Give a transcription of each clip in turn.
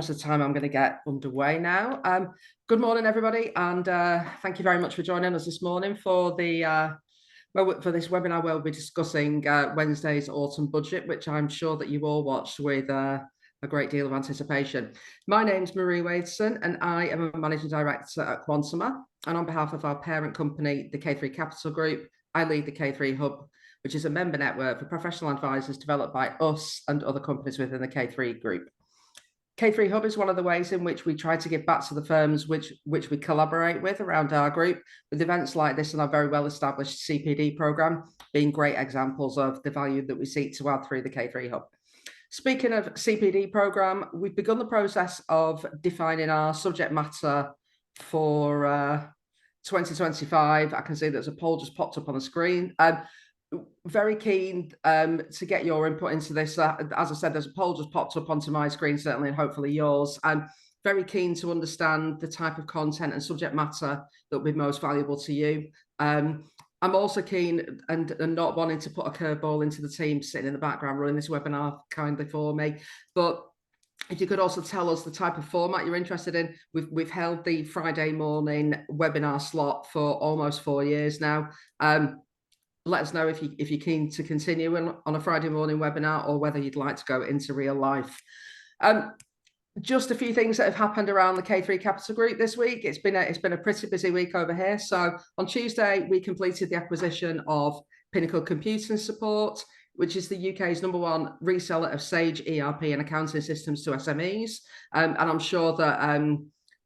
The time I'm going to get underway now. Good morning, everybody, and thank you very much for joining us this morning for the for this webinar where we'll be discussing Wednesday's autumn budget, which I'm sure that you all watched with a great deal of anticipation. My name's Marie Wadeson, and I am a managing director at Quantuma. And on behalf of our parent company, the K3 Capital Group, I lead the K3 Hub, which is a member network for professional advisors developed by us and other companies within the K3 Group. K3 Hub is one of the ways in which we try to give back to the firms which we collaborate with around our group, with events like this and our very well-established CPD programme being great examples of the value that we seek to add through the K3 Hub. Speaking of CPD programme, we've begun the process of defining our subject matter for 2025. I can see there's a poll just popped up on the screen. Very keen to get your input into this. As I said, there's a poll just popped up onto my screen, certainly, and hopefully yours. I'm very keen to understand the type of content and subject matter that will be most valuable to you. I'm also keen and not wanting to put a curveball into the team sitting in the background running this webinar kindly for me, but if you could also tell us the type of format you're interested in. We've held the Friday morning webinar slot for almost 4 years now. Let us know if you're keen to continue on a Friday morning webinar or whether you'd like to go into real life. Just a few things that have happened around the K3 Capital Group this week. It's been a pretty busy week over here. So on Tuesday, we completed the acquisition of Pinnacle Computing Support, which is the UK's #1 reseller of Sage ERP and accounting systems to SMEs. And I'm sure that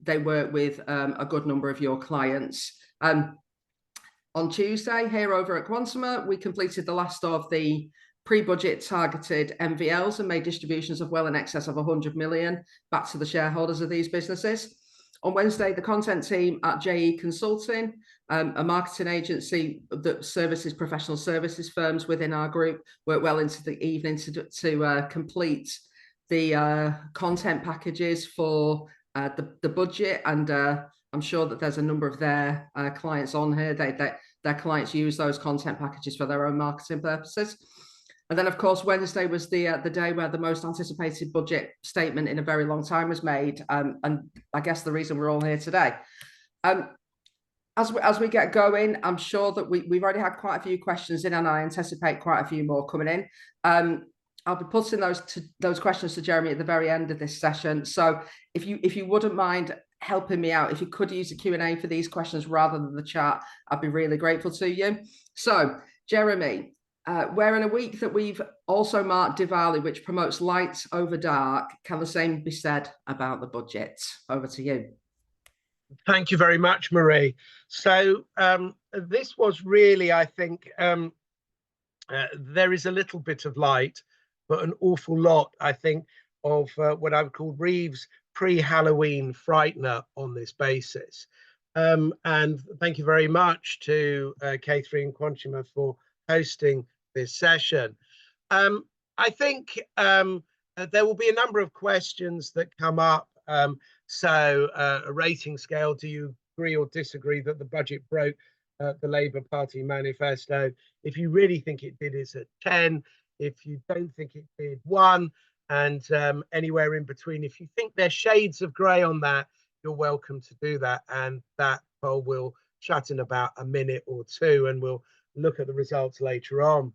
they work with a good number of your clients. On Tuesday, here over at Quantuma, we completed the last of the pre-budget targeted MVLs and made distributions of well in excess of 100 million back to the shareholders of these businesses. On Wednesday, the content team at JE Consulting, a marketing agency that services professional services firms within our group, worked well into the evening to complete the content packages for the budget, and I'm sure that there's a number of their clients on here. Their clients use those content packages for their own marketing purposes. And then, of course, Wednesday was the day where the most anticipated budget statement in a very long time was made, and I guess the reason we're all here today. As we get going, I'm sure that we've already had quite a few questions in, and I anticipate quite a few more coming in. I'll be putting those questions to Jeremy at the very end of this session. So if you wouldn't mind helping me out, if you could use the Q&A for these questions rather than the chat, I'd be really grateful to you. So Jeremy, we're in a week that we've also marked Diwali, which promotes light over dark. Can the same be said about the budget? Over to you. Thank you very much, Marie. So this was really, I think, there is a little bit of light, but an awful lot, I think, of what I would call Reeves pre-Halloween frightener on this basis. And thank you very much to K3 and Quantuma for hosting this session. I think there will be a number of questions that come up. So a rating scale, do you agree or disagree that the budget broke the Labour Party manifesto? If you really think it did, it's a 10. If you don't think it did, 1. And anywhere in between. If you think there's shades of grey on that, you're welcome to do that. And that poll will shut in about a minute or two, and we'll look at the results later on.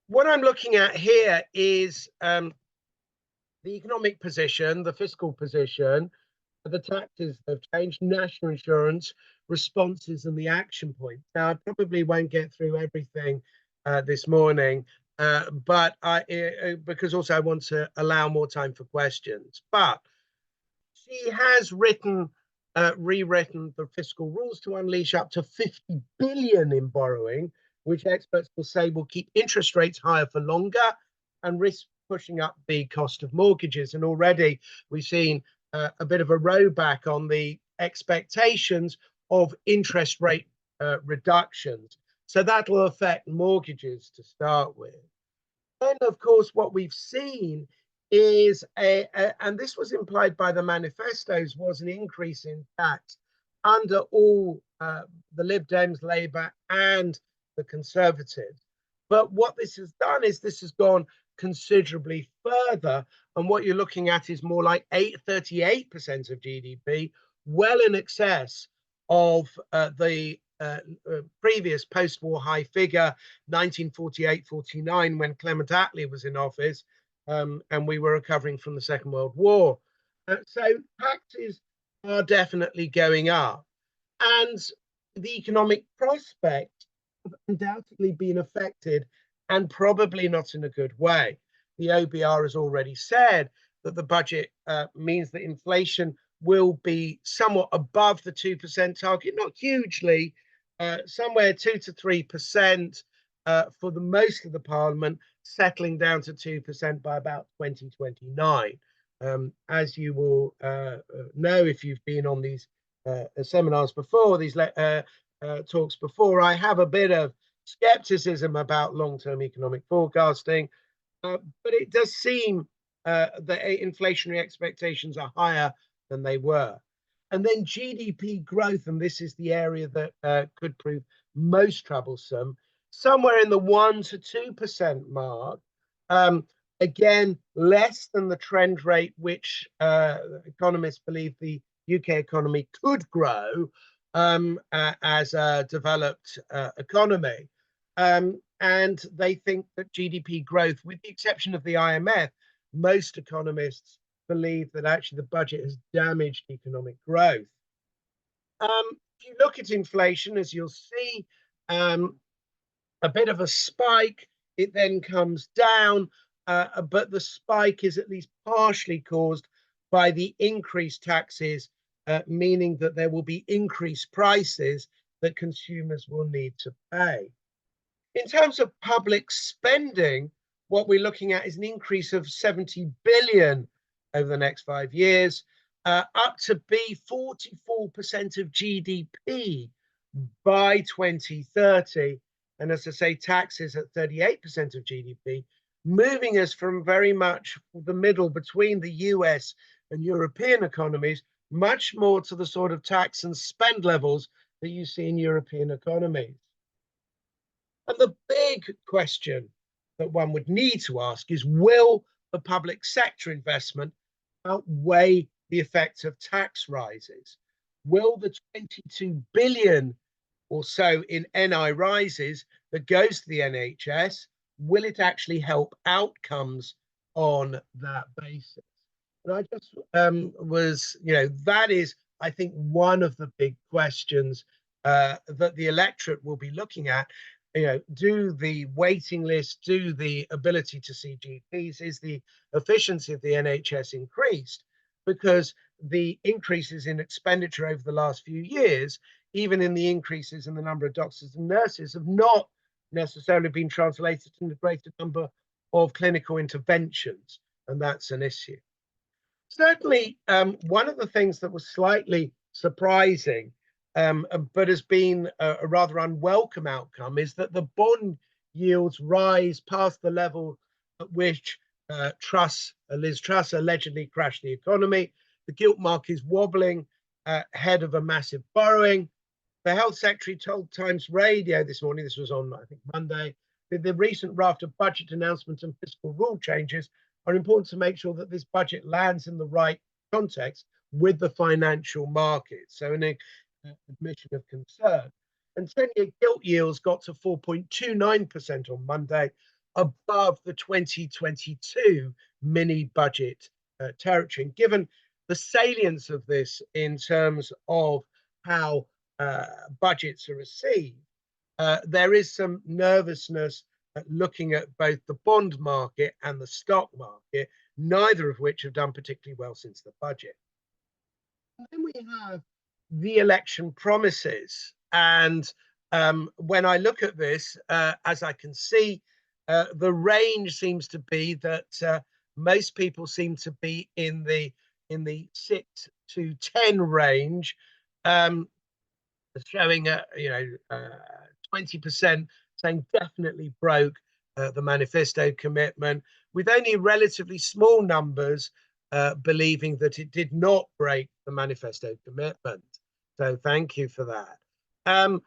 What I'm looking at here is the economic position, the fiscal position, the taxes that have changed, national insurance, responses, and the action points. Now, I probably won't get through everything this morning, but because also I want to allow more time for questions. But she has rewritten the fiscal rules to unleash up to 50 billion in borrowing, which experts will say will keep interest rates higher for longer and risk pushing up the cost of mortgages. And already we've seen a bit of a rowback on the expectations of interest rate reductions. So that will affect mortgages to start with. Then, of course, what we've seen is, and this was implied by the manifestos, was an increase in tax under all the Lib Dems, Labour and the Conservatives. But what this has done is this has gone considerably further. And what you're looking at is more like 38% of GDP, well in excess of the previous post-war high figure, 1948-49, when Clement Attlee was in office, and we were recovering from the Second World War. So taxes are definitely going up. And the economic prospects have undoubtedly been affected, and probably not in a good way. The OBR has already said that the budget means that inflation will be somewhat above the 2% target, not hugely, somewhere 2 to 3% for the most of the parliament, settling down to 2% by about 2029. As you will know if you've been on these seminars before, these talks before, I have a bit of skepticism about long-term economic forecasting, but it does seem that inflationary expectations are higher than they were. And then GDP growth, and this is the area that could prove most troublesome, somewhere in the 1 to 2% mark. Again, less than the trend rate which economists believe the UK economy could grow as a developed economy. And they think that GDP growth, with the exception of the IMF, most economists believe that actually the budget has damaged economic growth. If you look at inflation, as you'll see, a bit of a spike, it then comes down, but the spike is at least partially caused by the increased taxes, meaning that there will be increased prices that consumers will need to pay. In terms of public spending, what we're looking at is an increase of 70 billion over the next 5 years, up to be 44% of GDP by 2030. And as I say, taxes at 38% of GDP, moving us from very much the middle between the US and European economies, much more to the sort of tax and spend levels that you see in European economies. And the big question that one would need to ask is, will the public sector investment outweigh the effect of tax rises? Will the 22 billion or so in NI rises that goes to the NHS, will it actually help outcomes on that basis? And I just that is, I think, one of the big questions that the electorate will be looking at. Do the waiting list, do the ability to see GPs, is the efficiency of the NHS increased? Because the increases in expenditure over the last few years, even in the increases in the number of doctors and nurses, have not necessarily been translated into a greater number of clinical interventions, and that's an issue. Certainly, one of the things that was slightly surprising, but has been a rather unwelcome outcome, is that the bond yields rise past the level at which Liz Truss allegedly crashed the economy. The gilt mark is wobbling ahead of a massive borrowing. The Health Secretary told Times Radio this morning, this was on, I think, Monday, that the recent raft of budget announcements and fiscal rule changes are important to make sure that this budget lands in the right context with the financial markets. So an admission of concern. And 10-year gilt yields got to 4.29% on Monday, above the 2022 mini budget territory. And given the salience of this in terms of how budgets are received, there is some nervousness looking at both the bond market and the stock market, neither of which have done particularly well since the budget. And then we have the election promises. And when I look at this, as I can see, the range seems to be that most people seem to be in the 6 to 10 range, showing 20% saying definitely broke the manifesto commitment, with only relatively small numbers believing that it did not break the manifesto commitment. So thank you for that. And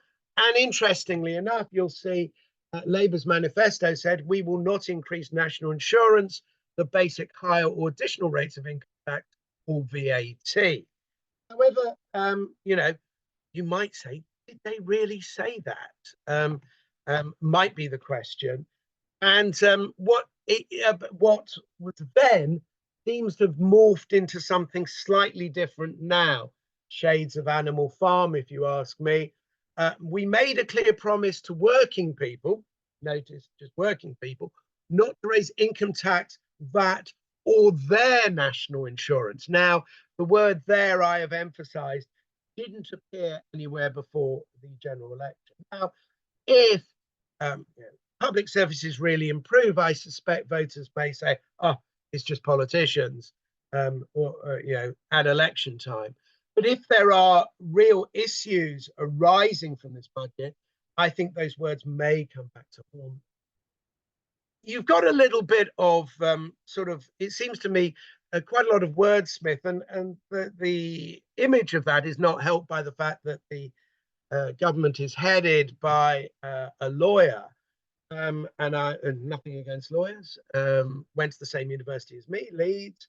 interestingly enough, you'll see Labour's manifesto said, we will not increase national insurance, the basic, higher or additional rates of income tax or VAT. However, you might say, did they really say that? Might be the question. And what was then seems to have morphed into something slightly different now. Shades of Animal Farm, if you ask me. We made a clear promise to working people, notice just working people, not to raise income tax, VAT, or their national insurance. Now, the word there I have emphasized didn't appear anywhere before the general election. Now, if public services really improve, I suspect voters may say, oh, it's just politicians, at election time. But if there are real issues arising from this budget, I think those words may come back to haunt. You've got a little bit of it seems to me, quite a lot of wordsmith, and the image of that is not helped by the fact that the government is headed by a lawyer. And nothing against lawyers, went to the same university as me, Leeds,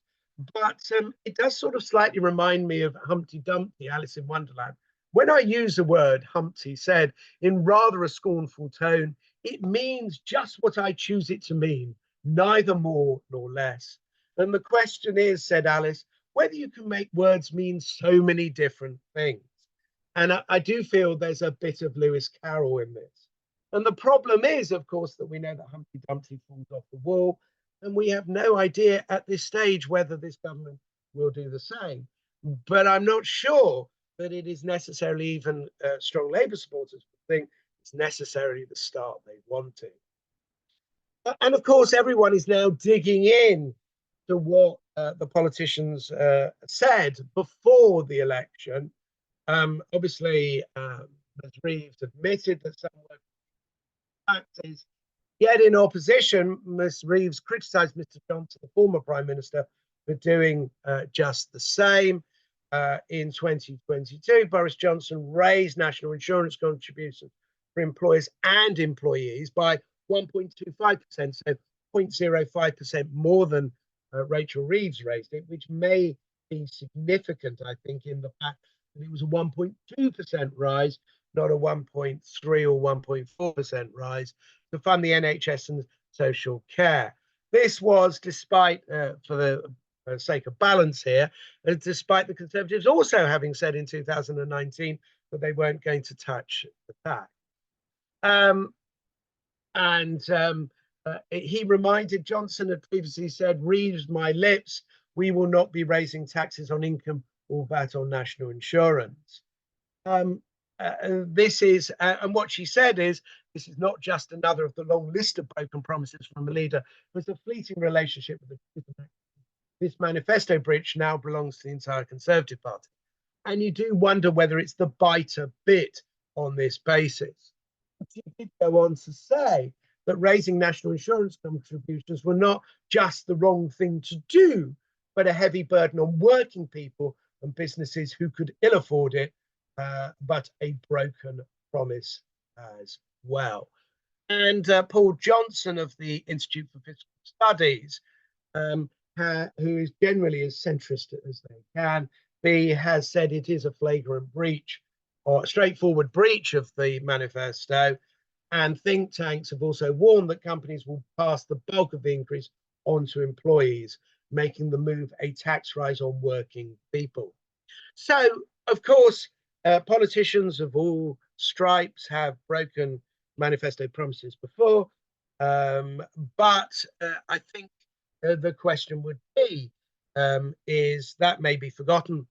but it does sort of slightly remind me of Humpty Dumpty, Alice in Wonderland. When I use the word, Humpty said in rather a scornful tone, it means just what I choose it to mean, neither more nor less. And the question is, said Alice, whether you can make words mean so many different things. And I do feel there's a bit of Lewis Carroll in this. And the problem is, of course, that we know that Humpty Dumpty falls off the wall, and we have no idea at this stage whether this government will do the same. But I'm not sure that it is necessarily even strong Labour supporters think it's necessarily the start they wanted. And of course, everyone is now digging in to what the politicians said before the election. Obviously, Ms. Reeves admitted that some were taxes. Yet in opposition, Ms. Reeves criticised Mr. Johnson, the former Prime Minister, for doing just the same. In 2022, Boris Johnson raised national insurance contributions for employers and employees by 1.25%, so 0.05% more than Rachel Reeves raised it, which may be significant, I think, in the fact that it was a 1.2% rise, not a 1.3 or 1.4% rise, to fund the NHS and social care. This was despite, for the sake of balance here, despite the Conservatives also having said in 2019 that they weren't going to touch the tax. He reminded, Johnson had previously said, Reeves, my lips, we will not be raising taxes on income or VAT on national insurance. This is, and what she said is, this is not just another of the long list of broken promises from a leader. It was a fleeting relationship with the this manifesto breach now belongs to the entire Conservative Party. And you do wonder whether it's the biter bit on this basis. She did go on to say that raising national insurance contributions were not just the wrong thing to do, but a heavy burden on working people and businesses who could ill afford it, but a broken promise as well. And Paul Johnson of the Institute for Fiscal Studies, who is generally as centrist as they can be, has said it is a flagrant breach or a straightforward breach of the manifesto. And think tanks have also warned that companies will pass the bulk of the increase on to employees, making the move a tax rise on working people. So, of course, politicians of all stripes have broken manifesto promises before, but I think the question would be, is that may be forgotten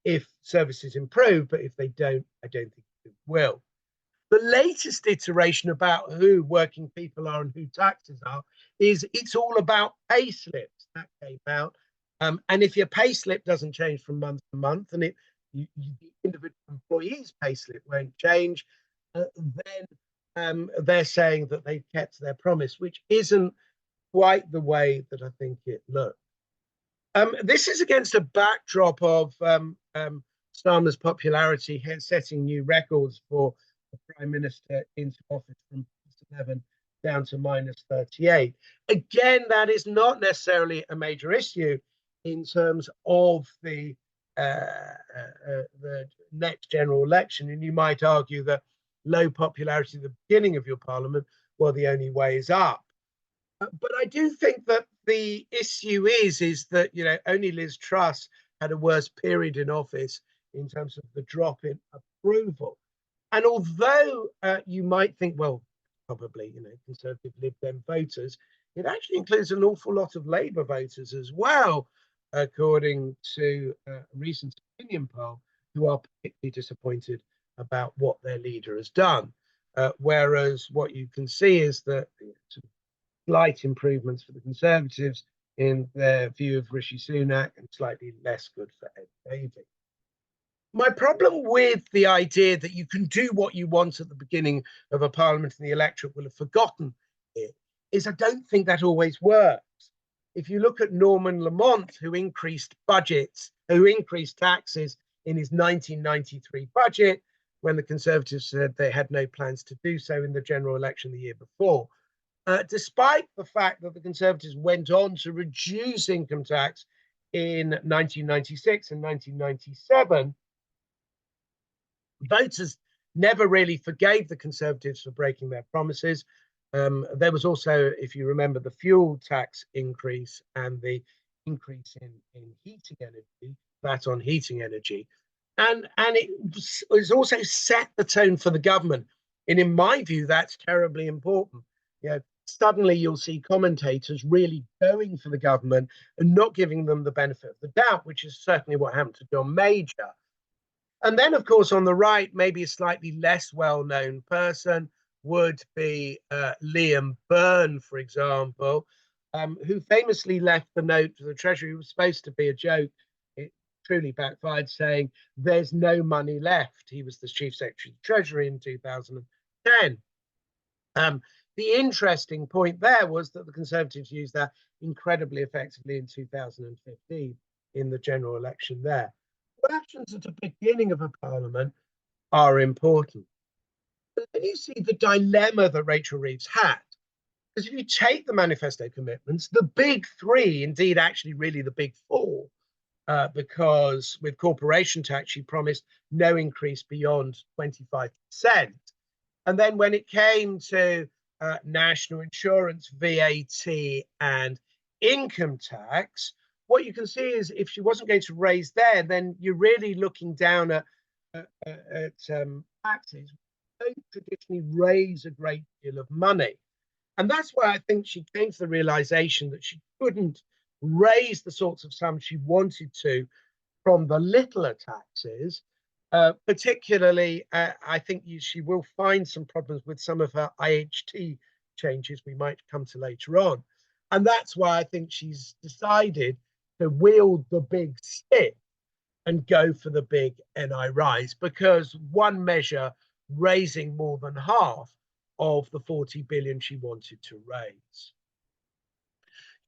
if services improve, but if they don't, I don't think it will. The latest iteration about who working people are and who taxes are is it's all about pay slips. That came out. And if your pay slip doesn't change from month to month, and the individual employee's pay slip won't change, then they're saying that they've kept their promise, which isn't quite the way that I think it looked. This is against a backdrop of Starmer's popularity setting new records for the Prime Minister into office from -11 down to -38. Again, that is not necessarily a major issue in terms of the next general election. And you might argue that low popularity at the beginning of your parliament, well, the only way is up. But I do think that the issue is that, you know, only Liz Truss had a worse period in office in terms of the drop in approval. And although you might think, well, probably, you know, Conservative Lib Dem voters, it actually includes an awful lot of Labour voters as well, according to a recent opinion poll, who are particularly disappointed about what their leader has done. Whereas what you can see is that slight improvements for the Conservatives in their view of Rishi Sunak and slightly less good for Ed Davey. My problem with the idea that you can do what you want at the beginning of a parliament and the electorate will have forgotten it is I don't think that always works. If you look at Norman Lamont, who increased budgets, who increased taxes in his 1993 budget, when the Conservatives said they had no plans to do so in the general election the year before, despite the fact that the Conservatives went on to reduce income tax in 1996 and 1997, voters never really forgave the Conservatives for breaking their promises. There was also, if you remember, the fuel tax increase and the increase in heating energy, that on heating energy. And it was also set the tone for the government. And in my view, that's terribly important. You know, suddenly you'll see commentators really going for the government and not giving them the benefit of the doubt, which is certainly what happened to John Major. And then, of course, on the right, maybe a slightly less well-known person would be Liam Byrne, for example, who famously left the note to the Treasury. It was supposed to be a joke. It truly backfired, saying there's no money left. He was the Chief Secretary of the Treasury in 2010. The interesting point there was that the Conservatives used that incredibly effectively in 2015 in the general election there. Elections at the beginning of a parliament are important. But then you see the dilemma that Rachel Reeves had. Because if you take the manifesto commitments, the big three, indeed, actually, really the big four, because with corporation tax, she promised no increase beyond 25%. And then when it came to national insurance, VAT, and income tax, what you can see is if she wasn't going to raise there, then you're really looking down at taxes. Don't traditionally raise a great deal of money. And that's why I think she came to the realization that she couldn't raise the sorts of sums she wanted to from the littler taxes. Particularly, I think she will find some problems with some of her IHT changes we might come to later on. And that's why I think she's decided to wield the big stick and go for the big NI rise, because one measure raising more than half of the 40 billion she wanted to raise.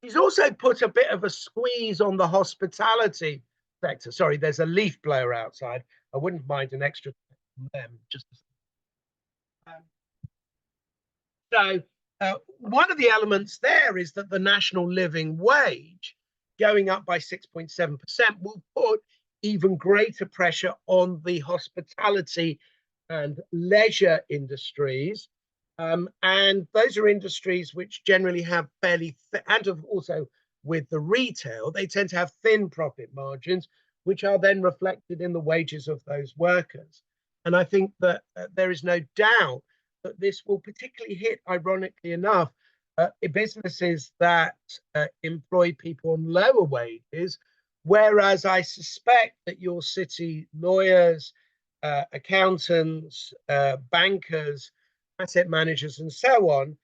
She's also put a bit of a squeeze on the hospitality sector. Sorry, there's a leaf blower outside. I wouldn't mind an extra from them. Just so one of the elements there is that the national living wage going up by 6.7% will put even greater pressure on the hospitality and leisure industries. And those are industries which generally have fairly, and also with the retail, they tend to have thin profit margins, which are then reflected in the wages of those workers. And I think that there is no doubt that this will particularly hit, ironically enough, businesses that employ people on lower wages, whereas I suspect that your city lawyers, accountants, bankers, asset managers, and so on,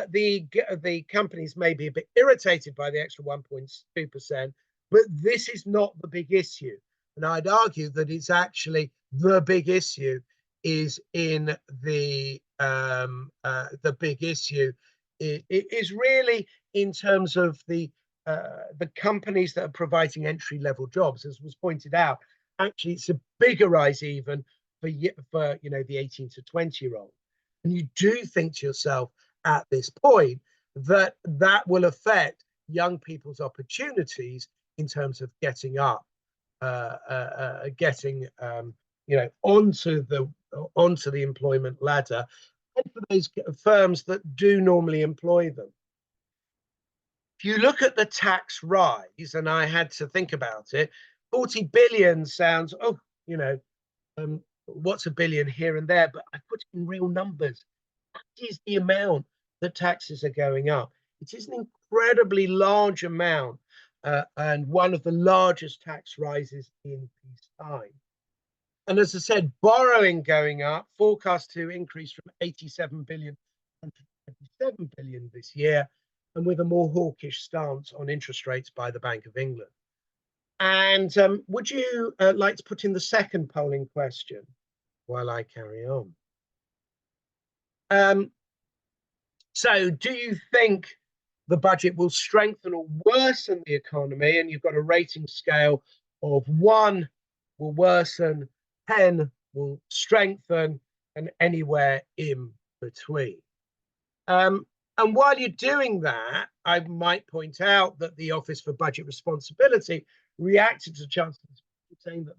the companies may be a bit irritated by the extra 1.2%, but this is not the big issue. And I'd argue that it's actually the big issue is in the big issue. It is really in terms of the companies that are providing entry-level jobs, as was pointed out. Actually, it's a bigger rise even for the 18 to 20-year-old. And you do think to yourself, at this point, that will affect young people's opportunities in terms of getting up, getting onto the employment ladder, and for those firms that do normally employ them. If you look at the tax rise, and I had to think about it, 40 billion sounds, what's a billion here and there? But I put it in real numbers. That is the amount that taxes are going up. It is an incredibly large amount, and one of the largest tax rises in peacetime. And as I said, borrowing going up, forecast to increase from 87 billion to 27 billion this year, and with a more hawkish stance on interest rates by the Bank of England. And would you like to put in the second polling question while I carry on? So do you think the budget will strengthen or worsen the economy? And you've got a rating scale of 1 will worsen, 10 will strengthen, and anywhere in between. And while you're doing that, I might point out that the Office for Budget Responsibility reacted to Chancellor's saying that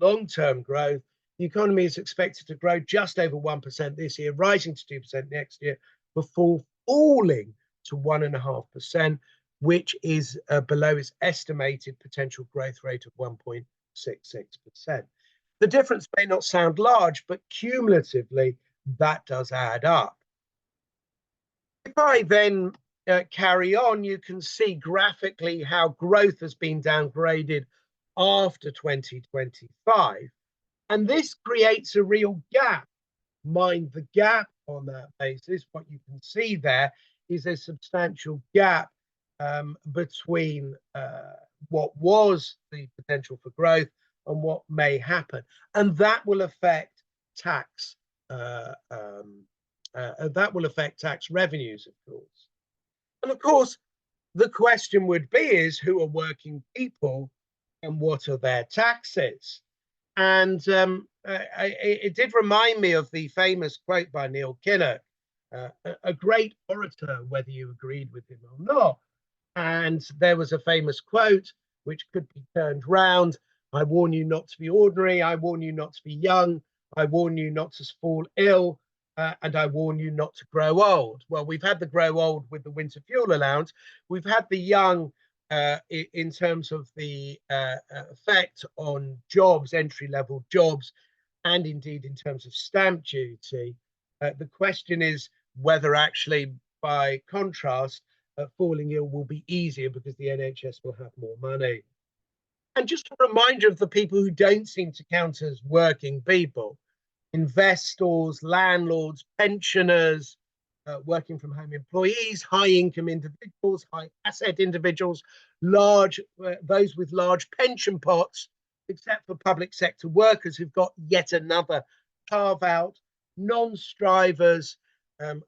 long-term growth, the economy is expected to grow just over 1% this year, rising to 2% next year, before falling to 1.5%, which is below its estimated potential growth rate of 1.66%. The difference may not sound large, but cumulatively, that does add up. If I then carry on, you can see graphically how growth has been downgraded after 2025. And this creates a real gap. Mind the gap on that basis. What you can see there is a substantial gap between what was the potential for growth and what may happen. And that will affect tax. That will affect tax revenues, of course. And of course, the question would be is who are working people and what are their taxes? And it did remind me of the famous quote by Neil Kinnock, a great orator, whether you agreed with him or not. And there was a famous quote which could be turned round. I warn you not to be ordinary. I warn you not to be young. I warn you not to fall ill. And I warn you not to grow old. Well, we've had the grow old with the winter fuel allowance. We've had the young in terms of the effect on jobs, entry-level jobs, and indeed in terms of stamp duty. The question is whether actually, by contrast, falling ill will be easier because the NHS will have more money. And just a reminder of the people who don't seem to count as working people: investors, landlords, pensioners, working from home employees, high income individuals, high asset individuals, those with large pension pots, except for public sector workers who've got yet another carve out, non-strivers.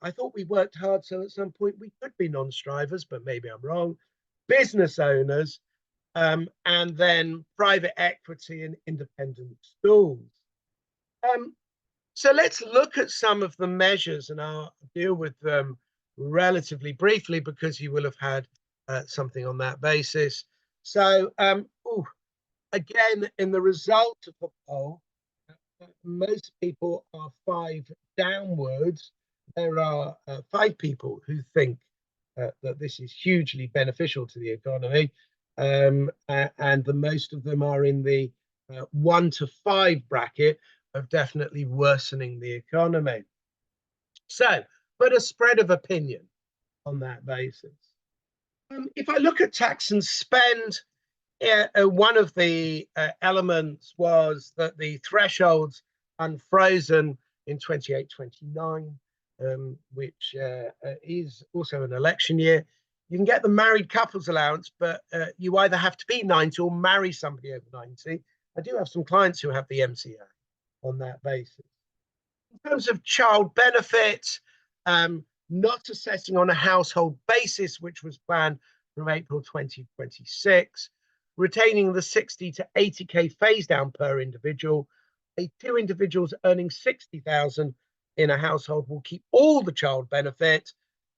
I thought we worked hard, so at some point we could be non-strivers, but maybe I'm wrong. Business owners, and then private equity and independent schools. So let's look at some of the measures, and I'll deal with them relatively briefly because you will have had something on that basis. So again, in the result of the poll, most people are 5 downwards. There are 5 people who think that this is hugely beneficial to the economy, and the most of them are in the 1 to 5 bracket of definitely worsening the economy. So, but a spread of opinion on that basis. If I look at tax and spend, one of the elements was that the thresholds unfrozen in 28-29, which is also an election year. You can get the married couples allowance, but you either have to be 90 or marry somebody over 90. I do have some clients who have the MCA on that basis. In terms of child benefit, not assessing on a household basis, which was planned from April 2026, retaining the 60 to 80k phase down per individual, 2 individuals earning 60,000 in a household will keep all the child benefit,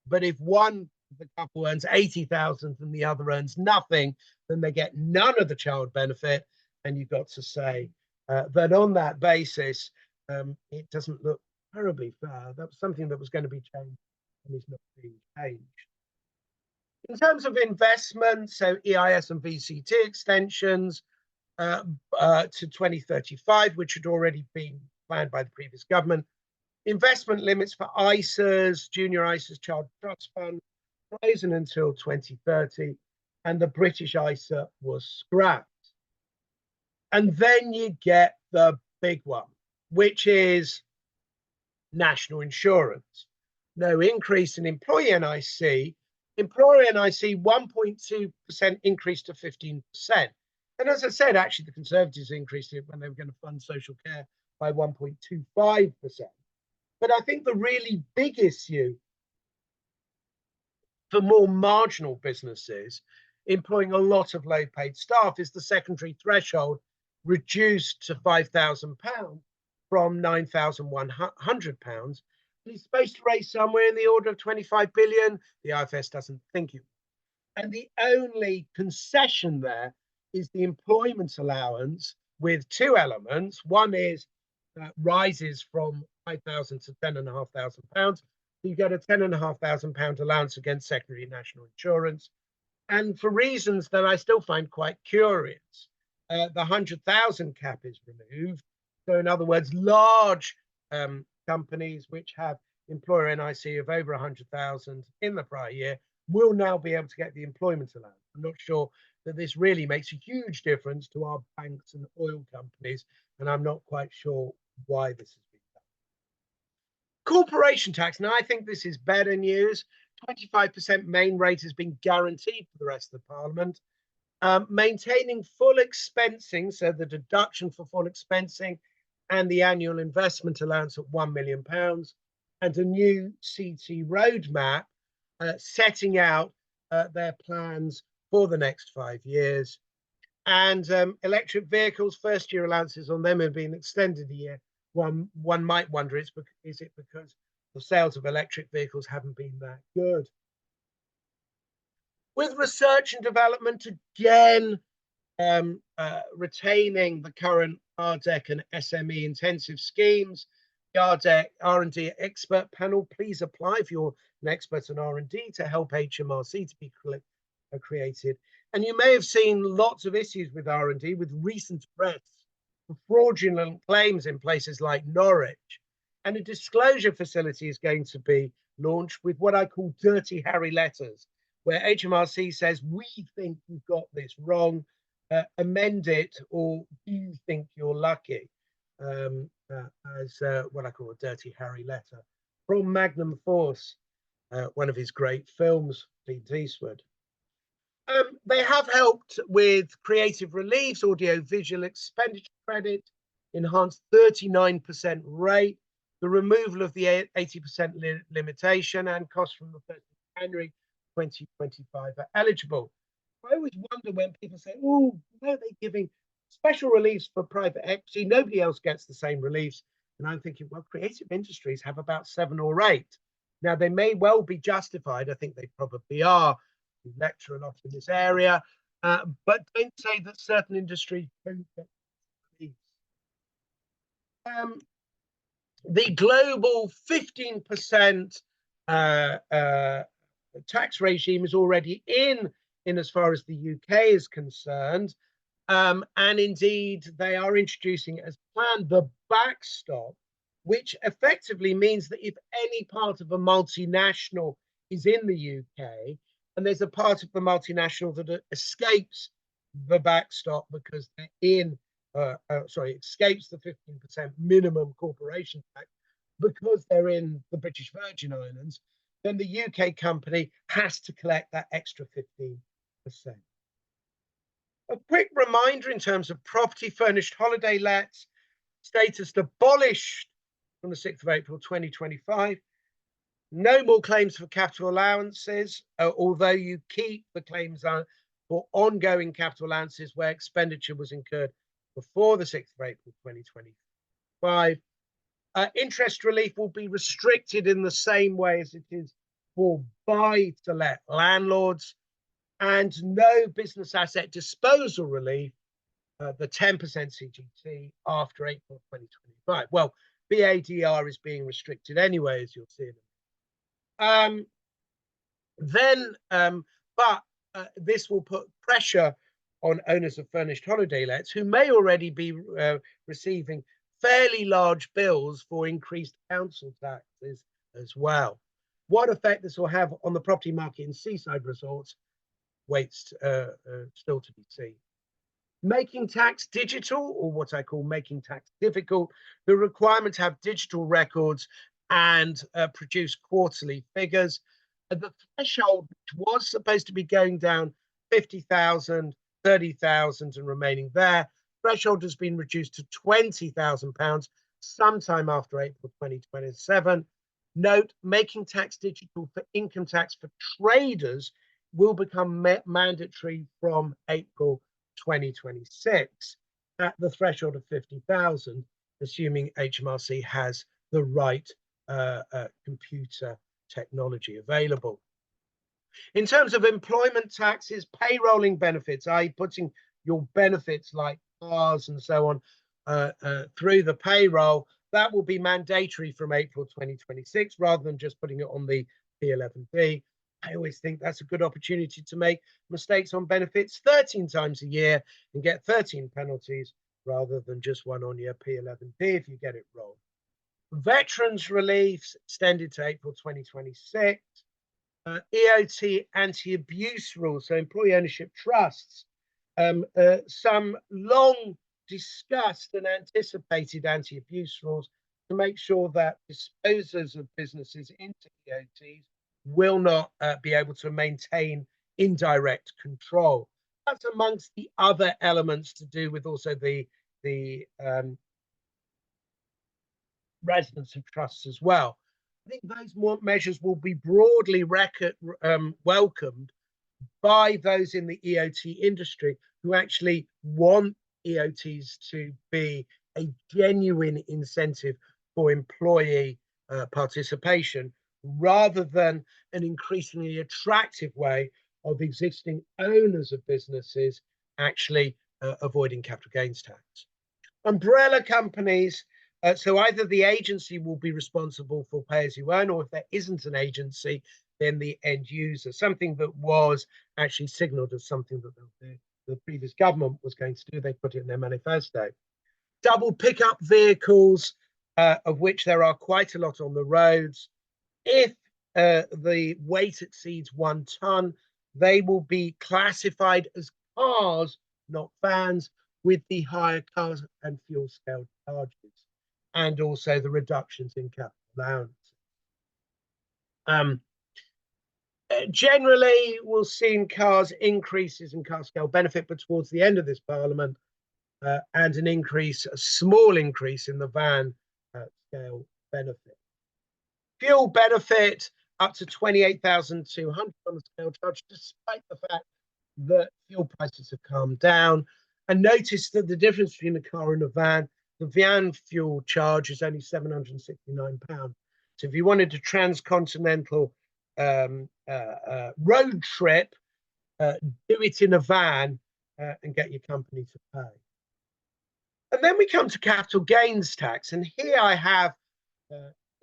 but if one of the couple earns 80,000 and the other earns nothing, then they get none of the child benefit. And you've got to say that on that basis, it doesn't look terribly fair. That was something that was going to be changed and is not being changed. In terms of investment, so EIS and VCT extensions to 2035, which had already been planned by the previous government. Investment limits for ISAs, junior ISAs, child trust fund, frozen until 2030, and the British ISA was scrapped. And then you get the big one, which is national insurance. No increase in employee NIC. Employer NIC 1.2% increase to 15%. And as I said, actually, the Conservatives increased it when they were going to fund social care by 1.25%. But I think the really big issue for more marginal businesses employing a lot of low-paid staff is the secondary threshold reduced to £5,000 from £9,100. It's supposed to raise somewhere in the order of 25 billion. The IFS doesn't think it. And the only concession there is the employment allowance with two elements. One is rises from 5,000 to £10,500. You get a £10,500 allowance against secondary national insurance. And for reasons that I still find quite curious, the 100,000 cap is removed. So in other words, large companies which have employer NIC of over 100,000 in the prior year will now be able to get the employment allowance. I'm not sure that this really makes a huge difference to our banks and oil companies, and I'm not quite sure why this has been done. Corporation tax. Now, I think this is better news. 25% main rate has been guaranteed for the rest of the Parliament. Maintaining full expensing, so the deduction for full expensing and the annual investment allowance at £1 million, and a new CT roadmap setting out their plans for the next 5 years. And electric vehicles, first year allowances on them have been extended a year. One might wonder, is it because the sales of electric vehicles haven't been that good? With research and development, again, retaining the current RDEC and SME intensive schemes. The RDEC R&D expert panel, please apply if you're an expert in R&D to help HMRC to be created. And you may have seen lots of issues with R&D with recent arrests for fraudulent claims in places like Norwich. And a disclosure facility is going to be launched with what I call dirty Harry letters, where HMRC says, we think you've got this wrong, amend it, or do you think you're lucky? As what I call a dirty Harry letter from Magnum Force, one of his great films, Clint Eastwood. They have helped with creative reliefs, audio-visual expenditure credit, enhanced 39% rate, the removal of the 80% limitation, and costs from the 1st of January 2025 are eligible. I always wonder when people say, oh, why are they giving special reliefs for private equity? Nobody else gets the same reliefs. And I'm thinking, well, creative industries have about 7 or 8. Now, they may well be justified. I think they probably are. We lecture a lot in this area. But don't say that certain industries don't get reliefs. The global 15% tax regime is already in as far as the UK is concerned. And indeed, they are introducing as planned the backstop, which effectively means that if any part of a multinational is in the UK, and there's a part of the multinational that escapes the backstop because they're in, escapes the 15% minimum corporation tax because they're in the British Virgin Islands, then the UK company has to collect that extra 15%. A quick reminder in terms of property furnished holiday lets, status abolished from the 6th of April 2025. No more claims for capital allowances, although you keep the claims for ongoing capital allowances where expenditure was incurred before the 6th of April 2025. Interest relief will be restricted in the same way as it is for buy-to-let landlords, and no business asset disposal relief, the 10% CGT, after April 2025. Well, BADR is being restricted anyway, as you'll see. But this will put pressure on owners of furnished holiday lets who may already be receiving fairly large bills for increased council taxes as well. What effect this will have on the property market in seaside resorts waits still to be seen. Making tax digital, or what I call making tax difficult, the requirement to have digital records and produce quarterly figures. The threshold, which was supposed to be going down 50,000, 30,000 and remaining there, threshold has been reduced to £20,000 sometime after April 2027. Note, making tax digital for income tax for traders will become mandatory from April 2026 at the threshold of 50,000, assuming HMRC has the right computer technology available. In terms of employment taxes, payrolling benefits, i.e. putting your benefits like cars and so on through the payroll, that will be mandatory from April 2026 rather than just putting it on the P11B. I always think that's a good opportunity to make mistakes on benefits 13 times a year and get 13 penalties rather than just one on your P11B if you get it wrong. Veterans reliefs extended to April 2026. EOT anti-abuse rules, so employee ownership trusts, some long discussed and anticipated anti-abuse rules to make sure that disposers of businesses into EOTs will not be able to maintain indirect control. That's amongst the other elements to do with also the residents of trusts as well. I think those measures will be broadly welcomed by those in the EOT industry who actually want EOTs to be a genuine incentive for employee participation, rather than an increasingly attractive way of existing owners of businesses actually avoiding capital gains tax. Umbrella companies, so either the agency will be responsible for pay as you earn, or if there isn't an agency, then the end user, something that was actually signalled as something that the previous government was going to do. They put it in their manifesto. Double pickup vehicles, of which there are quite a lot on the roads. If the weight exceeds 1 ton, they will be classified as cars, not vans, with the higher cars and fuel scale charges, and also the reductions in capital allowance. Generally, we'll see in cars increases in car scale benefit, but towards the end of this parliament, and an increase, a small increase in the van scale benefit. Fuel benefit up to 28,200 on the scale charge, despite the fact that fuel prices have calmed down. And notice that the difference between a car and a van, the van fuel charge is only £769. So if you wanted a transcontinental road trip, do it in a van and get your company to pay. And then we come to capital gains tax. And here I have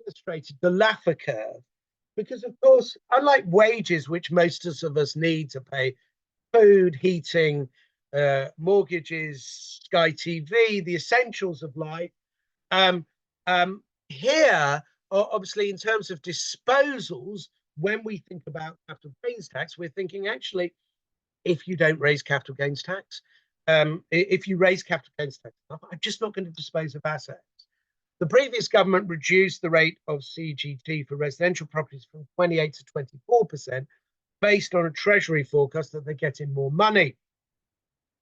illustrated the Laffer curve, because of course, unlike wages, which most of us need to pay food, heating, mortgages, Sky TV, the essentials of life, here, obviously, in terms of disposals, when we think about capital gains tax, we're thinking actually, if you don't raise capital gains tax, if you raise capital gains tax, I'm just not going to dispose of assets. The previous government reduced the rate of CGT for residential properties from 28 to 24%, based on a Treasury forecast that they're getting more money.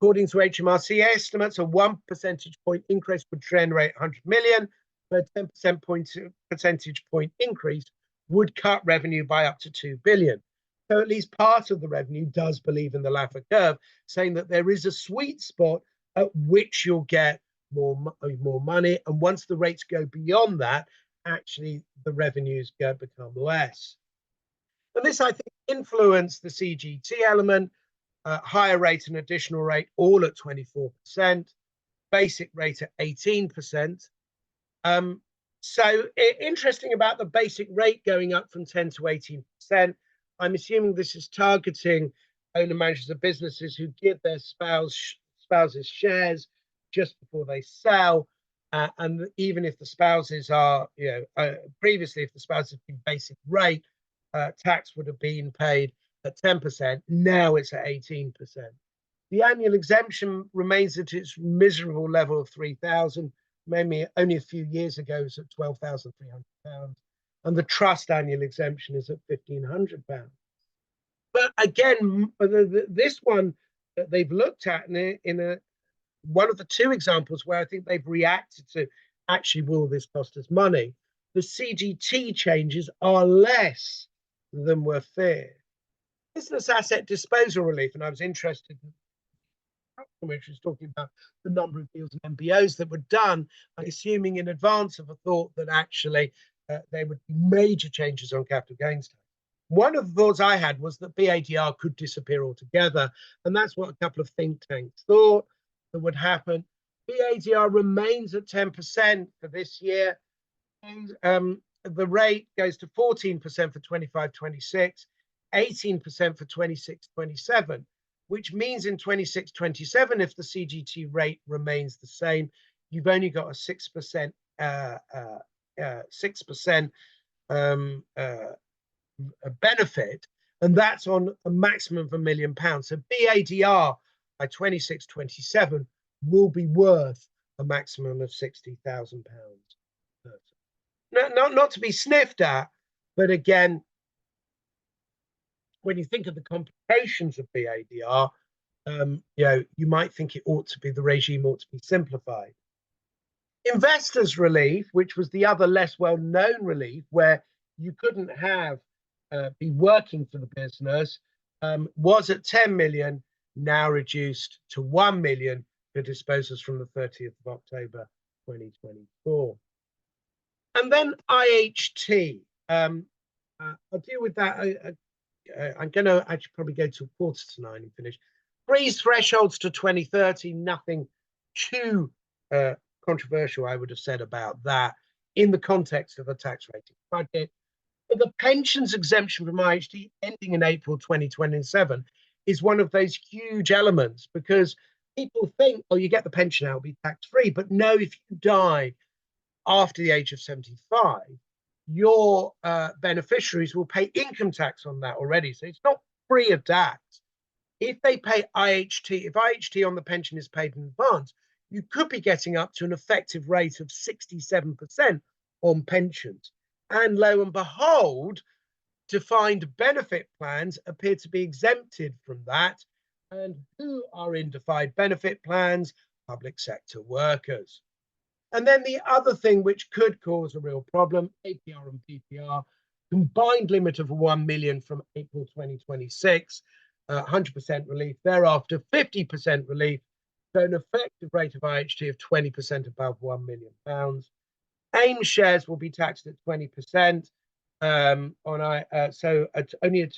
According to HMRC estimates, a 1 percentage point increase would generate 100 million, but a 10% percentage point increase would cut revenue by up to 2 billion. So at least part of the revenue does believe in the Laffer curve, saying that there is a sweet spot at which you'll get more money. And once the rates go beyond that, actually the revenues become less. And this, I think, influenced the CGT element, higher rate and additional rate all at 24%, basic rate at 18%. So interesting about the basic rate going up from 10 to 18%. I'm assuming this is targeting owner managers of businesses who give their spouses shares just before they sell. And even if the spouses are, previously, if the spouse had been basic rate, tax would have been paid at 10%. Now it's at 18%. The annual exemption remains at its miserable level of 3,000. Maybe only a few years ago it was at £12,300. And the trust annual exemption is at £1,500. But again, this one that they've looked at in one of the two examples where I think they've reacted to, actually, will this cost us money? The CGT changes are less than were feared. Business asset disposal relief, and I was interested in which was talking about the number of deals and MBOs that were done, assuming in advance of a thought that actually there would be major changes on capital gains tax. One of the thoughts I had was that BADR could disappear altogether, and that's what a couple of think tanks thought that would happen. BADR remains at 10% for this year, and the rate goes to 14% for 25-26, 18% for 26-27. Which means in 26-27, if the CGT rate remains the same, you've only got a 6% benefit, and that's on a maximum of £1 million. So BADR by 26-27 will be worth a maximum of £60,000. Not to be sniffed at, but again, when you think of the complications of BADR, you might think the regime ought to be simplified. Investors relief, which was the other less well-known relief, where you couldn't be working for the business, was at 10 million, now reduced to 1 million for disposals from the 30th of October 2024. And then IHT. I'll deal with that. I'm going to actually probably go to 8:45 and finish. Freeze thresholds to 2030, nothing too controversial, I would have said, about that in the context of a tax rating budget. But the pensions exemption from IHT ending in April 2027 is one of those huge elements, because people think, oh, you get the pension out, it'll be tax-free. But no, if you die after the age of 75, your beneficiaries will pay income tax on that already. So it's not free of tax. If they pay IHT, if IHT on the pension is paid in advance, you could be getting up to an effective rate of 67% on pensions. And lo and behold, defined benefit plans appear to be exempted from that. And who are in defined benefit plans? Public sector workers. And then the other thing which could cause a real problem, APR and PPR, combined limit of 1 million from April 2026, 100% relief, thereafter 50% relief, so an effective rate of IHT of 20% above £1 million. AIM shares will be taxed at 20%, so at only at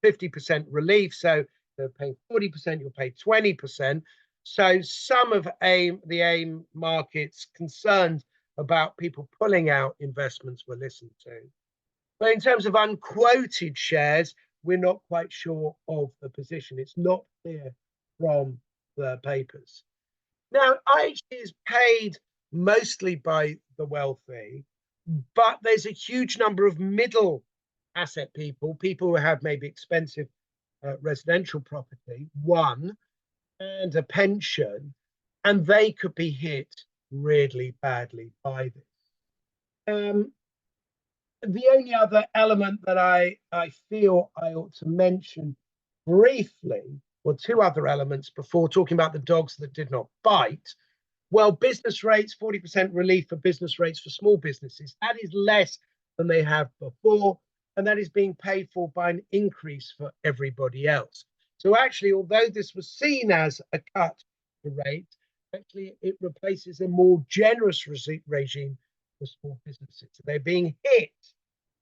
50% relief, so they're paying 40%, you'll pay 20%. So some of the AIM market's concerns about people pulling out investments were listened to. But in terms of unquoted shares, we're not quite sure of the position. It's not clear from the papers. Now, IHT is paid mostly by the wealthy, but there's a huge number of middle asset people who have maybe expensive residential property, and a pension, and they could be hit really badly by this. The only other element that I feel I ought to mention briefly, well, two other elements before talking about the dogs that did not bite. Well, business rates, 40% relief for business rates for small businesses. That is less than they have before, and that is being paid for by an increase for everybody else. So actually, although this was seen as a cut to rates, Actually, it replaces a more generous regime for small businesses. So they're being hit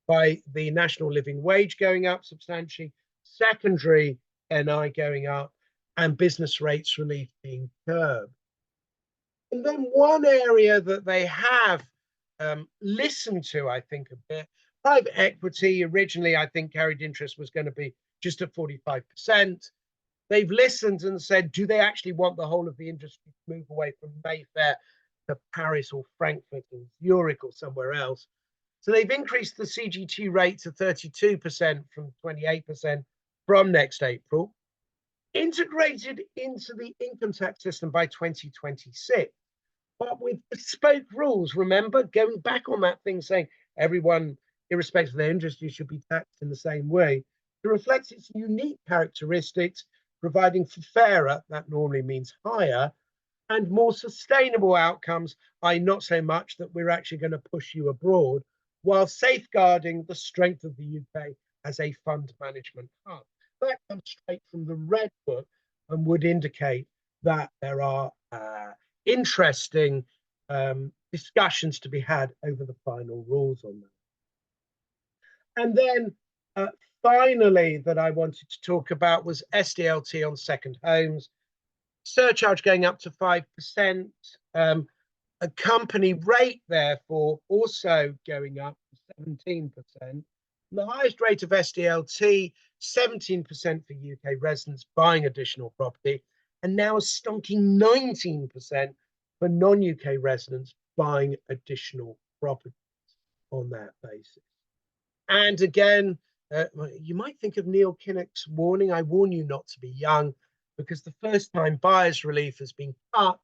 by the national living wage going up substantially, secondary NI going up, and business rates relief being curbed. And then one area that they have listened to, I think, a bit, private equity originally, I think, carried interest was going to be just at 45%. They've listened and said, do they actually want the whole of the industry to move away from Mayfair to Paris or Frankfurt or Zurich or somewhere else? So they've increased the CGT rate to 32% from 28% from next April, integrated into the income tax system by 2026, but with bespoke rules. Remember, going back on that thing saying everyone, irrespective of their industry, should be taxed in the same way, to reflect its unique characteristics, providing for fairer, that normally means higher, and more sustainable outcomes, i.e. not so much that we're actually going to push you abroad, while safeguarding the strength of the UK as a fund management hub. That comes straight from the Red Book and would indicate that there are interesting discussions to be had over the final rules on that. And then finally, that I wanted to talk about was SDLT on second homes, surcharge going up to 5%, a company rate, therefore, also going up to 17%. The highest rate of SDLT, 17% for UK residents buying additional property, and now a stonking 19% for non-UK residents buying additional properties on that basis. And again, you might think of Neil Kinnock's warning, I warn you not to be young, because the first time buyer's relief has been cut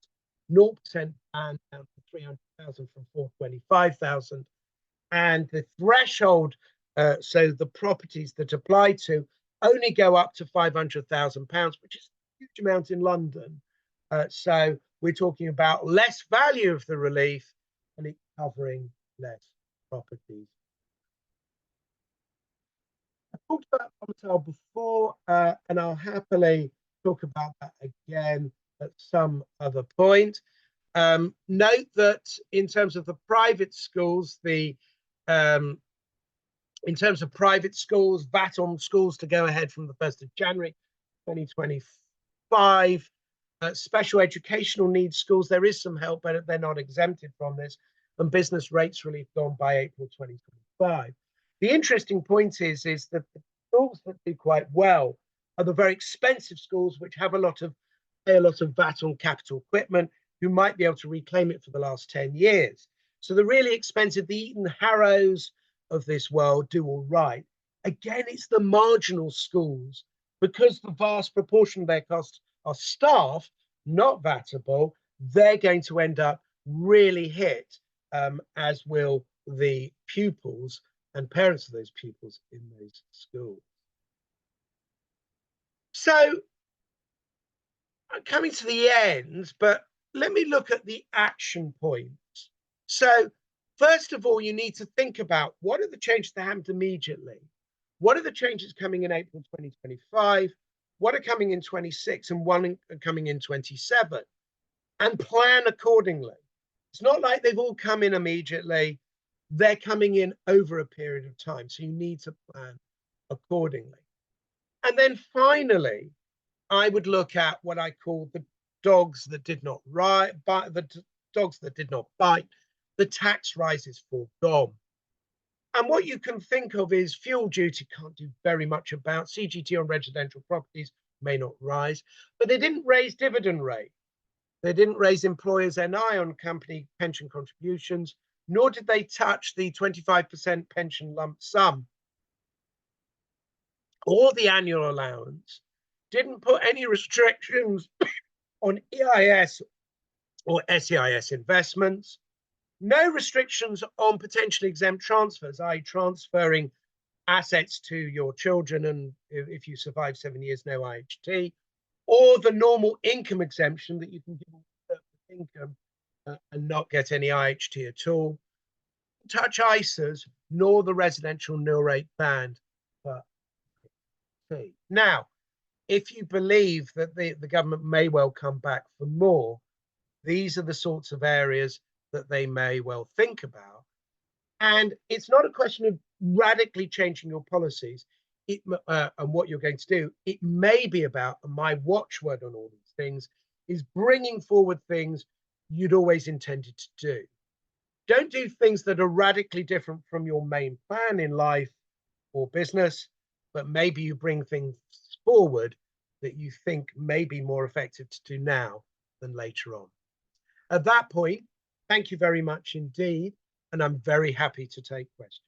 0% and down to 300,000 from 425,000. And the threshold, so the properties that apply to only go up to £500,000, which is a huge amount in London. So we're talking about less value of the relief and it covering less properties. I talked about Primondell before, and I'll happily talk about that again at some other point. Note that in terms of the private schools, in terms of private schools, VAT on schools to go ahead from the 1st of January 2025. Special educational needs schools, there is some help, but they're not exempted from this. And business rates relief gone by April 2025. The interesting point is that the schools that do quite well are the very expensive schools which have pay a lot of VAT on capital equipment, who might be able to reclaim it for the last 10 years. So the really expensive, the Eton Harrows of this world do all right. Again, it's the marginal schools, because the vast proportion of their costs are staff, not VATable, they're going to end up really hit, as will the pupils and parents of those pupils in those schools. So I'm coming to the end, but let me look at the action points. So first of all, you need to think about what are the changes that happened immediately? What are the changes coming in April 2025? What are coming in 26 and one coming in 27? And plan accordingly. It's not like they've all come in immediately. They're coming in over a period of time. So you need to plan accordingly. And then finally, I would look at what I call the dogs that did not bite, the dogs that did not bite, the tax rises foregone. And what you can think of is fuel duty can't do very much about. CGT on residential properties may not rise, but they didn't raise dividend rate. They didn't raise employers' NI on company pension contributions, nor did they touch the 25% pension lump sum or the annual allowance, didn't put any restrictions on EIS or SEIS investments, no restrictions on potentially exempt transfers, i.e. transferring assets to your children, and if you survive 7 years, no IHT, or the normal income exemption that you can give income and not get any IHT at all. Touch ISAs, nor the residential nil rate band. But now, if you believe that the government may well come back for more, these are the sorts of areas that they may well think about. And it's not a question of radically changing your policies and what you're going to do. It may be about, and my watchword on all these things is bringing forward things you'd always intended to do. Don't do things that are radically different from your main plan in life or business, but maybe you bring things forward that you think may be more effective to do now than later on. At that point, thank you very much indeed, and I'm very happy to take questions.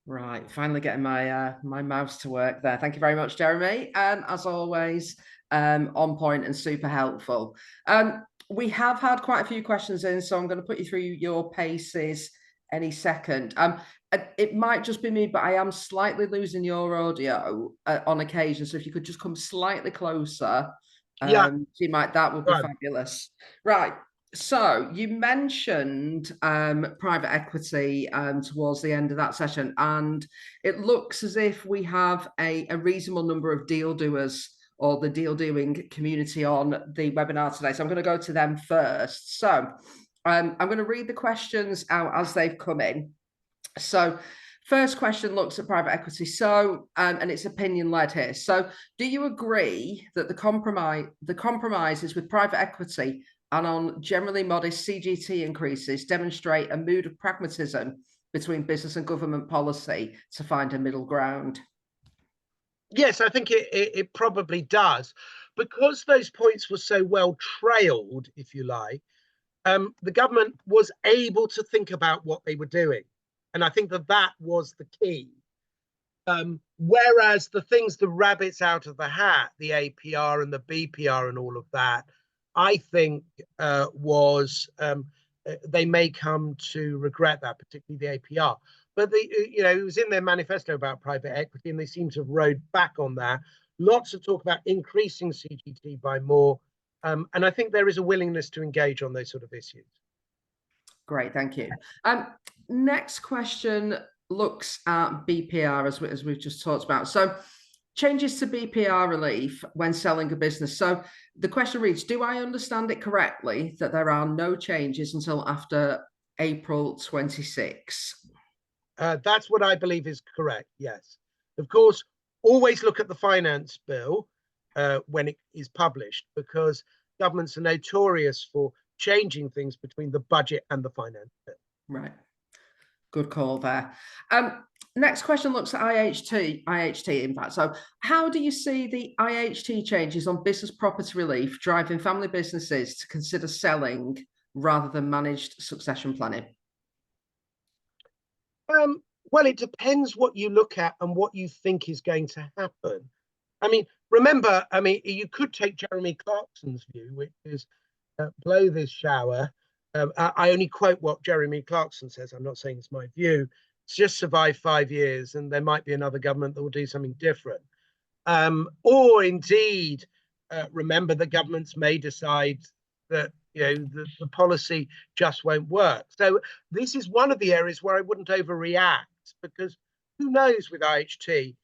Right, finally getting my my mouse to work there. Thank you very much, Jeremy. As always, on point and super helpful. We have had quite a few questions in, so I'm going to put you through your paces any second. It might just be me, but I am slightly losing your audio on occasion. So if you could just come slightly closer, Yeah, that would be fabulous. Right. So you mentioned private equity towards the end of that session, and it looks as if we have a reasonable number of deal doers or the deal doing community on the webinar today. So I'm going to go to them first. So I'm going to read the questions out as they've come in. So first question looks at private equity. So, and it's opinion led here. So do you agree that the compromises with private equity and on generally modest CGT increases demonstrate a mood of pragmatism between business and government policy to find a middle ground? Yes, I think it probably does. Because those points were so well trailed, if you like, the government was able to think about what they were doing. And I think that was the key. Whereas the things, the rabbits out of the hat, the APR and the BPR and all of that, I think they may come to regret that, particularly the APR. But it was in their manifesto about private equity, and they seem to have rode back on that. Lots of talk about increasing CGT by more, and I think there is a willingness to engage on those sort of issues. Great, thank you. Next question looks at BPR as we've just talked about. So changes to BPR relief when selling a business. So the question reads, do I understand it correctly that there are no changes until after April 26? That's what I believe is correct, yes. Of course, always look at the finance bill when it is published, because governments are notorious for changing things between the budget and the finance bill. Right. Good call there. Next question looks at IHT, in fact. So how do you see the IHT changes on business property relief driving family businesses to consider selling rather than managed succession planning? Well, it depends what you look at and what you think is going to happen. I mean, remember, you could take Jeremy Clarkson's view, which is blow this shower. I only quote what Jeremy Clarkson says. I'm not saying it's my view. It's just survive 5 years and there might be another government that will do something different. Or indeed, remember the governments may decide that the policy just won't work. So this is one of the areas where I wouldn't overreact, because who knows with IHT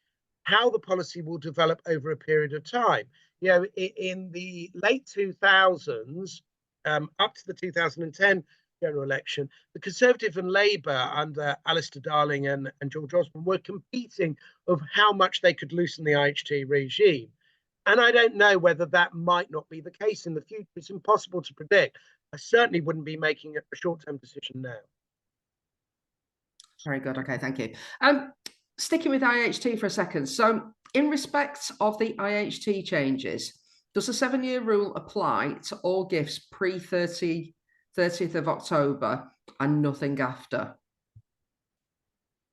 how the policy will develop over a period of time. In the late 2000s, up to the 2010 general election, the Conservative and Labour under Alistair Darling and George Osborne were competing of how much they could loosen the IHT regime. And I don't know whether that might not be the case in the future. It's impossible to predict. I certainly wouldn't be making a short-term decision now. Very good. Okay, thank you. Sticking with IHT for a second. So in respect of the IHT changes, does the 7-year rule apply to all gifts pre-30th of October and nothing after?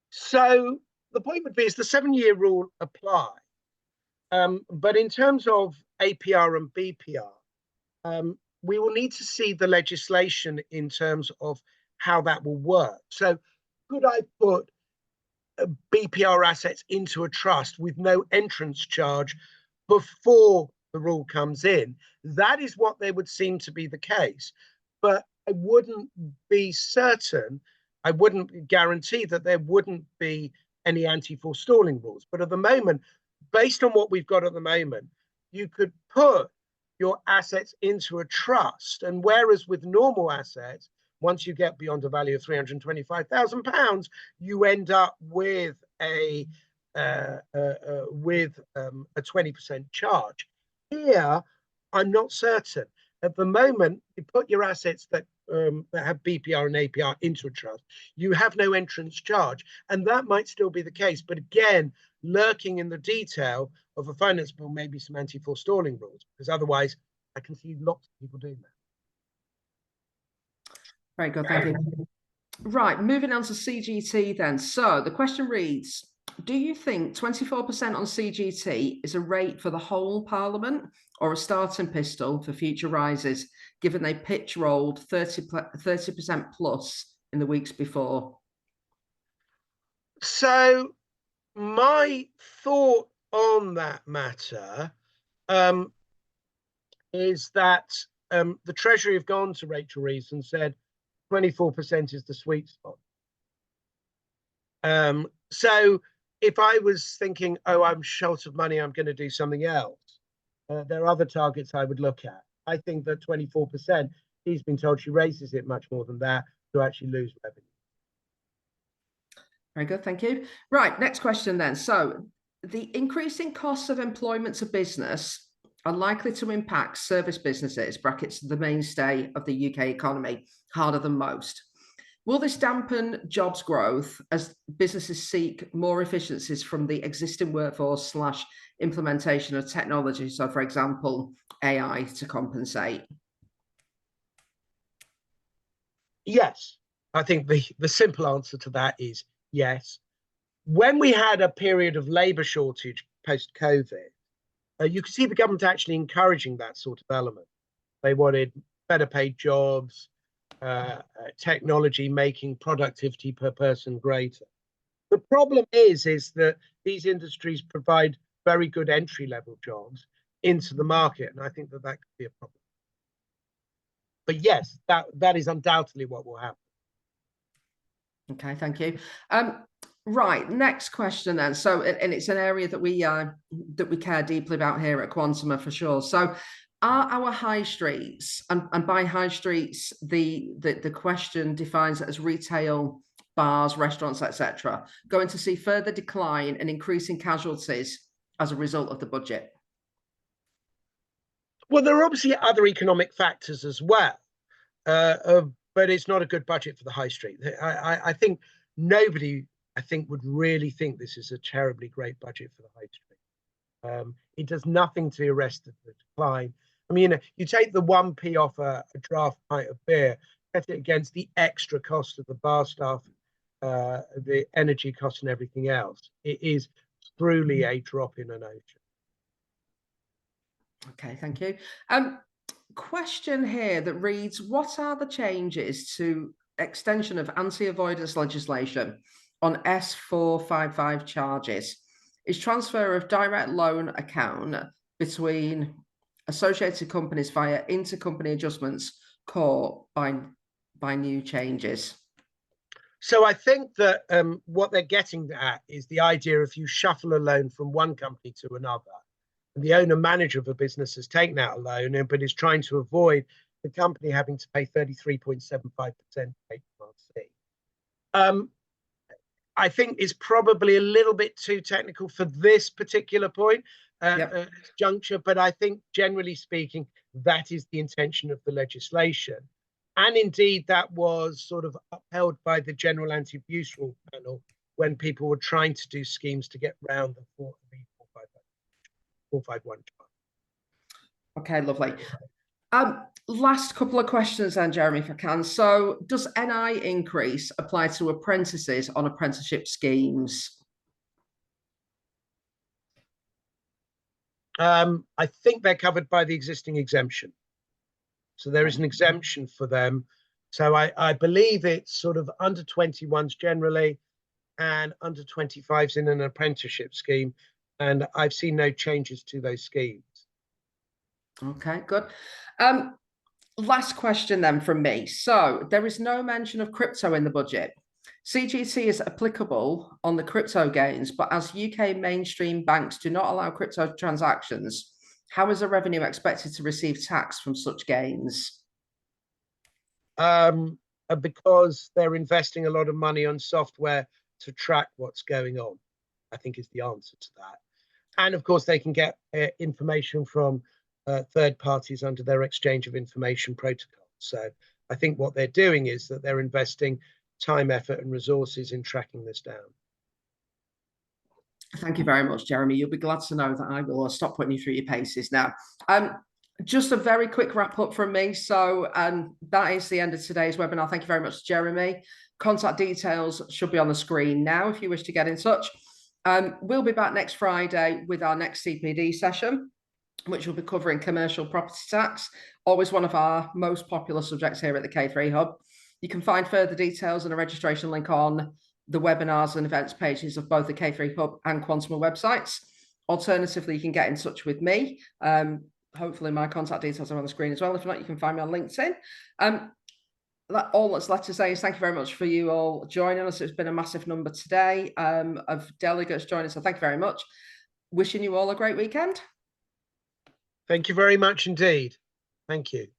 So the point would be, is the 7-year rule apply? But in terms of APR and BPR, we will need to see the legislation in terms of how that will work. So could I put BPR assets into a trust with no entrance charge before the rule comes in? That is what they would seem to be the case. But I wouldn't be certain, I wouldn't guarantee that there wouldn't be any anti-forestalling rules. But at the moment, based on what we've got at the moment, you could put your assets into a trust. And whereas with normal assets, once you get beyond a value of £325,000, you end up with a 20% charge. Here, I'm not certain. At the moment, you put your assets that have BPR and APR into a trust, you have no entrance charge. And that might still be the case. But again, lurking in the detail of a finance bill may be some anti-forestalling rules, because otherwise I can see lots of people doing that. Very good, thank you. Right, moving on to CGT then. So the question reads, do you think 24% on CGT is a rate for the whole Parliament or a starting pistol for future rises, given they pitch rolled 30% plus in the weeks before? So my thought on that matter is that the Treasury have gone to Rachel Reeves and said 24% is the sweet spot. So if I was thinking, oh, I'm short of money, I'm going to do something else, there are other targets I would look at. I think that 24%, he's been told she raises it much more than that to actually lose revenue. Very good, thank you. Right, next question then. So the increasing costs of employment to business are likely to impact service businesses, brackets the mainstay of the UK economy, harder than most. Will this dampen jobs growth as businesses seek more efficiencies from the existing workforce / implementation of technology? So, for example, AI to compensate? Yes, I think the simple answer to that is yes. When we had a period of labour shortage post-COVID, you could see the government actually encouraging that sort of element. They wanted better paid jobs, technology making productivity per person greater. The problem is that these industries provide very good entry-level jobs into the market, and I think that could be a problem. But yes, that is undoubtedly what will happen. Okay, thank you. Right, next question then. So, and it's an area that we care deeply about here at Quantuma for sure. So, are our high streets, and by high streets, the question defines it as retail, bars, restaurants, etc., going to see further decline and increasing casualties as a result of the budget? Well, there are obviously other economic factors as well, but it's not a good budget for the high street. I think nobody, would really think this is a terribly great budget for the high street. It does nothing to arrest the decline. I mean, you take the 1p off a draft pint of beer, set it against the extra cost of the bar staff, the energy costs and everything else. It is truly a drop in an ocean. Okay, thank you. Question here that reads, what are the changes to extension of anti-avoidance legislation on S455 charges? Is transfer of direct loan account between associated companies via intercompany adjustments caught by new changes? So I think that what they're getting at is the idea if you shuffle a loan from one company to another, and the owner manager of a business has taken out a loan, but is trying to avoid the company having to pay 33.75% HMRC. I think it's probably a little bit too technical for this particular point, juncture, but I think generally speaking, that is the intention of the legislation. And indeed, that was sort of upheld by the General Anti-Abuse Rule panel when people were trying to do schemes to get round the 451 charge. Okay, lovely. Last couple of questions then, Jeremy, if I can. So does NI increase apply to apprentices on apprenticeship schemes? I think they're covered by the existing exemption. So there is an exemption for them. So I believe it's sort of under 21s generally and under 25s in an apprenticeship scheme. And I've seen no changes to those schemes. Okay, good. Last question then from me. So there is no mention of crypto in the budget. CGT is applicable on the crypto gains, but as UK mainstream banks do not allow crypto transactions, how is the revenue expected to receive tax from such gains? Because they're investing a lot of money on software to track what's going on, I think is the answer to that. And of course, they can get information from third parties under their exchange of information protocol. So I think what they're doing is that they're investing time, effort, and resources in tracking this down. Thank you very much, Jeremy. You'll be glad to know that I will stop putting you through your paces now. Just a very quick wrap up from me. So that is the end of today's webinar. Thank you very much, Jeremy. Contact details should be on the screen now if you wish to get in touch. We'll be back next Friday with our next CPD session, which will be covering commercial property tax, always one of our most popular subjects here at the K3 Hub. You can find further details and a registration link on the webinars and events pages of both the K3 Hub and Quantuma websites. Alternatively, you can get in touch with me. Hopefully my contact details are on the screen as well. If not, you can find me on LinkedIn. All that's left to say is thank you very much for you all joining us. It's been a massive number today of delegates joining, so thank you very much. Wishing you all a great weekend. Thank you very much indeed. Thank you.